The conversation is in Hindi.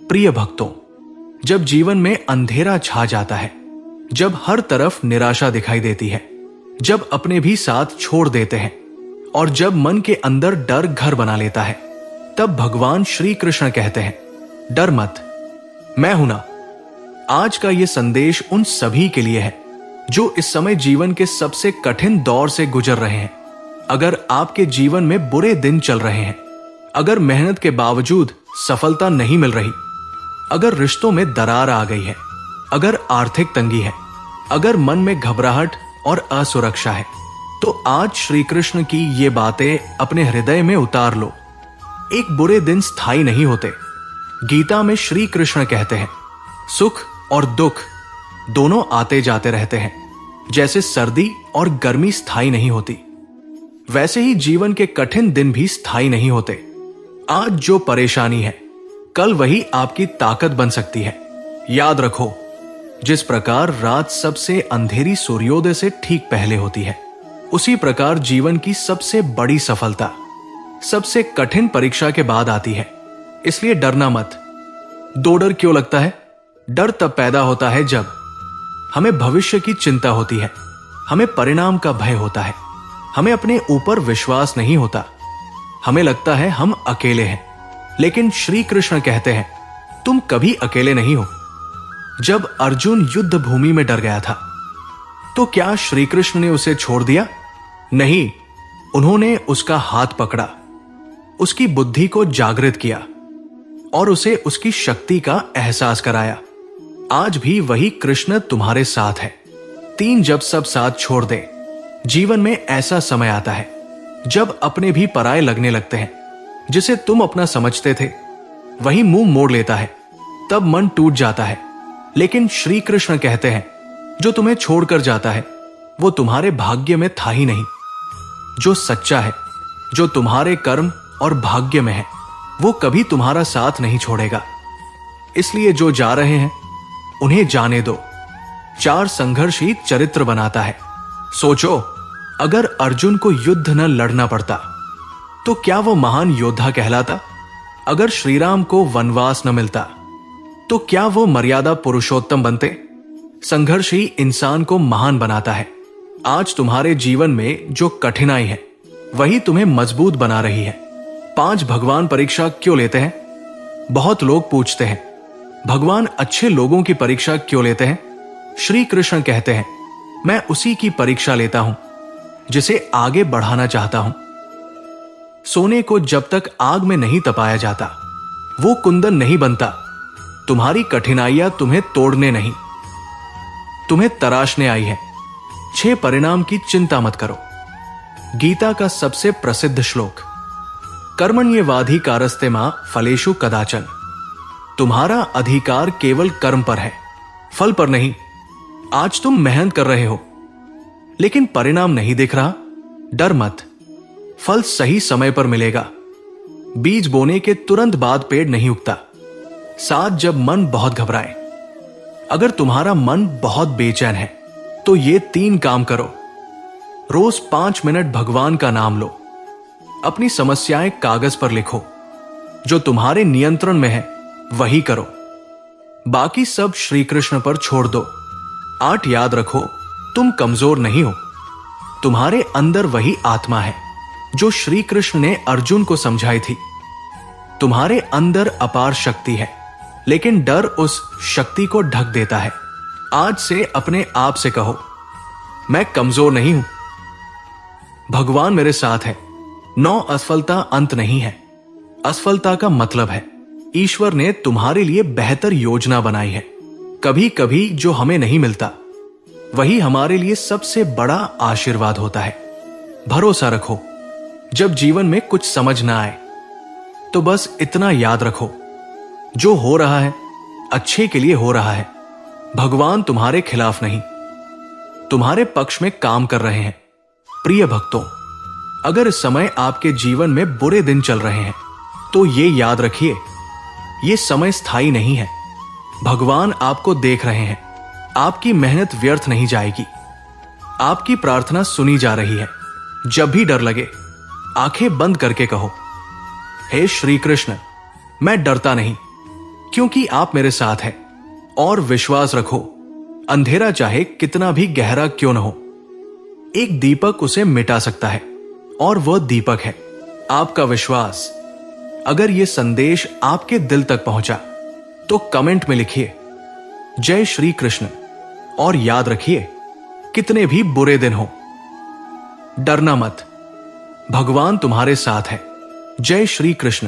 प्रिय भक्तों, जब जीवन में अंधेरा छा जाता है, जब हर तरफ निराशा दिखाई देती है, जब अपने भी साथ छोड़ देते हैं और जब मन के अंदर डर घर बना लेता है, तब भगवान श्री कृष्ण कहते हैं, डर मत, मैं हूं ना। आज का यह संदेश उन सभी के लिए है जो इस समय जीवन के सबसे कठिन दौर से गुजर रहे हैं। अगर आपके जीवन में बुरे दिन चल रहे हैं, अगर मेहनत के बावजूद सफलता नहीं मिल रही, अगर रिश्तों में दरार आ गई है, अगर आर्थिक तंगी है, अगर मन में घबराहट और असुरक्षा है, तो आज श्री कृष्ण की ये बातें अपने हृदय में उतार लो। एक बुरे दिन स्थायी नहीं होते। गीता में श्री कृष्ण कहते हैं, सुख और दुख दोनों आते जाते रहते हैं। जैसे सर्दी और गर्मी स्थायी नहीं होती, वैसे ही जीवन के कठिन दिन भी स्थायी नहीं होते। आज जो परेशानी है, कल वही आपकी ताकत बन सकती है। याद रखो, जिस प्रकार रात सबसे अंधेरी सूर्योदय से ठीक पहले होती है, उसी प्रकार जीवन की सबसे बड़ी सफलता सबसे कठिन परीक्षा के बाद आती है। इसलिए डरना मत। दो डर क्यों लगता है? डर तब पैदा होता है जब हमें भविष्य की चिंता होती है, हमें परिणाम का भय होता है, हमें अपने ऊपर विश्वास नहीं होता, हमें लगता है हम अकेले हैं। लेकिन श्री कृष्ण कहते हैं, तुम कभी अकेले नहीं हो। जब अर्जुन युद्ध भूमि में डर गया था, तो क्या श्री कृष्ण ने उसे छोड़ दिया? नहीं, उन्होंने उसका हाथ पकड़ा, उसकी बुद्धि को जागृत किया और उसे उसकी शक्ति का एहसास कराया। आज भी वही कृष्ण तुम्हारे साथ है। जब सब साथ छोड़ दे, जीवन में ऐसा समय आता है जब अपने भी पराये लगने लगते हैं। जिसे तुम अपना समझते थे, वही मुंह मोड़ लेता है, तब मन टूट जाता है। लेकिन श्री कृष्ण कहते हैं, जो तुम्हें छोड़कर जाता है, वो तुम्हारे भाग्य में था ही नहीं। जो सच्चा है, जो तुम्हारे कर्म और भाग्य में है, वो कभी तुम्हारा साथ नहीं छोड़ेगा। इसलिए जो जा रहे हैं, उन्हें जाने दो। 4 संघर्ष ही चरित्र बनाता है। सोचो, अगर अर्जुन को युद्ध न लड़ना पड़ता, तो क्या वो महान योद्धा कहलाता? अगर श्री राम को वनवास न मिलता, तो क्या वो मर्यादा पुरुषोत्तम बनते? संघर्ष ही इंसान को महान बनाता है। आज तुम्हारे जीवन में जो कठिनाई है, वही तुम्हें मजबूत बना रही है। 5 भगवान परीक्षा क्यों लेते हैं? बहुत लोग पूछते हैं, भगवान अच्छे लोगों की परीक्षा क्यों लेते हैं? श्री कृष्ण कहते हैं, मैं उसी की परीक्षा लेता हूं जिसे आगे बढ़ाना चाहता हूं। सोने को जब तक आग में नहीं तपाया जाता, वो कुंदन नहीं बनता। तुम्हारी कठिनाइयां तुम्हें तोड़ने नहीं, तुम्हें तराशने आई है। 6 परिणाम की चिंता मत करो। गीता का सबसे प्रसिद्ध श्लोक, कर्मण्येवाधिकारस्ते मां फलेषु कदाचन। तुम्हारा अधिकार केवल कर्म पर है, फल पर नहीं। आज तुम मेहनत कर रहे हो, लेकिन परिणाम नहीं दिख रहा। डर मत, फल सही समय पर मिलेगा। बीज बोने के तुरंत बाद पेड़ नहीं उगता। साथ जब मन बहुत घबराए, अगर तुम्हारा मन बहुत बेचैन है, तो ये 3 काम करो। रोज 5 मिनट भगवान का नाम लो। अपनी समस्याएं कागज पर लिखो। जो तुम्हारे नियंत्रण में है, वही करो। बाकी सब श्री कृष्ण पर छोड़ दो। 8 याद रखो, तुम कमजोर नहीं हो। तुम्हारे अंदर वही आत्मा है जो श्री कृष्ण ने अर्जुन को समझाई थी। तुम्हारे अंदर अपार शक्ति है, लेकिन डर उस शक्ति को ढक देता है। आज से अपने आप से कहो, मैं कमजोर नहीं हूं, भगवान मेरे साथ है। 9 असफलता अंत नहीं है। असफलता का मतलब है ईश्वर ने तुम्हारे लिए बेहतर योजना बनाई है। कभी कभी जो हमें नहीं मिलता, वही हमारे लिए सबसे बड़ा आशीर्वाद होता है। भरोसा रखो। जब जीवन में कुछ समझ ना आए, तो बस इतना याद रखो, जो हो रहा है अच्छे के लिए हो रहा है। भगवान तुम्हारे खिलाफ नहीं, तुम्हारे पक्ष में काम कर रहे हैं। प्रिय भक्तों, अगर इस समय आपके जीवन में बुरे दिन चल रहे हैं, तो ये याद रखिए, ये समय स्थायी नहीं है। भगवान आपको देख रहे हैं। आपकी मेहनत व्यर्थ नहीं जाएगी। आपकी प्रार्थना सुनी जा रही है। जब भी डर लगे, आंखें बंद करके कहो, हे श्री कृष्ण, मैं डरता नहीं, क्योंकि आप मेरे साथ हैं। और विश्वास रखो, अंधेरा चाहे कितना भी गहरा क्यों न हो, एक दीपक उसे मिटा सकता है, और वह दीपक है आपका विश्वास। अगर यह संदेश आपके दिल तक पहुंचा तो कमेंट में लिखिए जय श्री कृष्ण, और याद रखिए, कितने भी बुरे दिन हो, डरना मत, भगवान तुम्हारे साथ है। जय श्री कृष्ण।